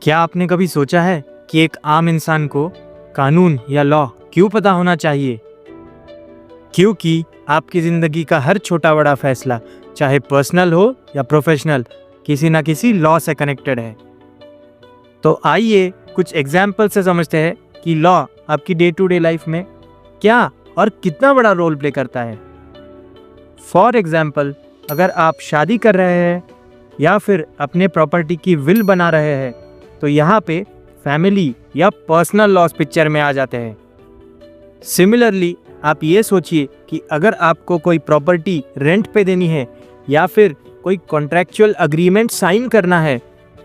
क्या आपने कभी सोचा है कि एक आम इंसान को कानून या लॉ क्यों पता होना चाहिए? क्योंकि आपकी ज़िंदगी का हर छोटा बड़ा फैसला, चाहे पर्सनल हो या प्रोफेशनल, किसी ना किसी लॉ से कनेक्टेड है। तो आइए कुछ एग्जाम्पल से समझते हैं कि लॉ आपकी डे टू डे लाइफ में क्या और कितना बड़ा रोल प्ले करता है। फॉर एग्जाम्पल, अगर आप शादी कर रहे हैं या फिर अपने प्रॉपर्टी की विल बना रहे हैं, तो यहाँ पे फैमिली या पर्सनल लॉज पिक्चर में आ जाते हैं। सिमिलरली, आप ये सोचिए कि अगर आपको कोई प्रॉपर्टी रेंट पे देनी है या फिर कोई कॉन्ट्रैक्चुअल अग्रीमेंट साइन करना है,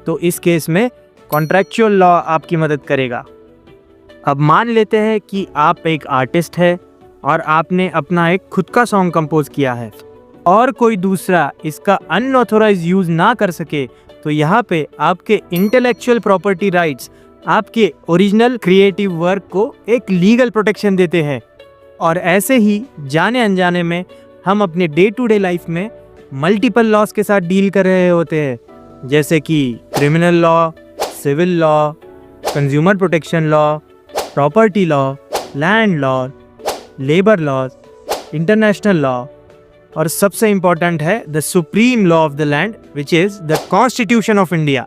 तो इस केस में कॉन्ट्रैक्चुअल लॉ आपकी मदद करेगा। अब मान लेते हैं कि आप एक आर्टिस्ट है और आपने अपना एक खुद का सॉन्ग कंपोज किया है और कोई दूसरा इसका अनऑथोराइज यूज ना कर सके, तो यहाँ पे आपके इंटेलेक्चुअल प्रॉपर्टी राइट्स आपके ओरिजिनल क्रिएटिव वर्क को एक लीगल प्रोटेक्शन देते हैं। और ऐसे ही जाने अनजाने में हम अपने डे टू डे लाइफ में मल्टीपल लॉज के साथ डील कर रहे होते हैं, जैसे कि criminal law, civil law, consumer protection law, property law, land law, labour laws, international law, और सबसे इम्पॉर्टेंट है the supreme law of the land which is the Constitution of India.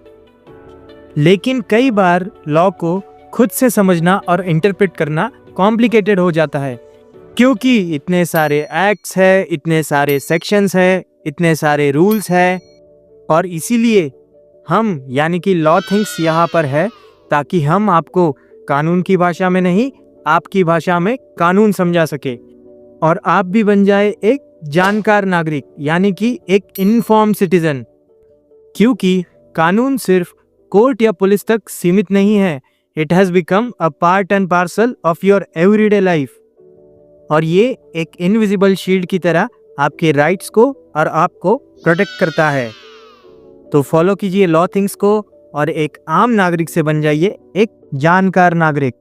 लेकिन कई बार लॉ को खुद से समझना और इंटरप्रेट करना कॉम्प्लिकेटेड हो जाता है, क्योंकि इतने सारे एक्ट्स है, इतने सारे सेक्शंस है, इतने सारे रूल्स है। और इसीलिए हम यानी कि लॉ थिंक्स यहाँ पर है ताकि हम आपको कानून की भाषा में नहीं, आपकी भाषा में कानून समझा सके और आप भी बन जाए एक जानकार नागरिक यानी कि एक इन्फॉर्म सिटीजन। क्योंकि कानून सिर्फ कोर्ट या पुलिस तक सीमित नहीं है, it has become a part and parcel of your everyday life. और ये एक इनविजिबल शील्ड की तरह आपके राइट्स को और आपको प्रोटेक्ट करता है। तो फॉलो कीजिए लॉ थिंग्स को और एक आम नागरिक से बन जाइए एक जानकार नागरिक।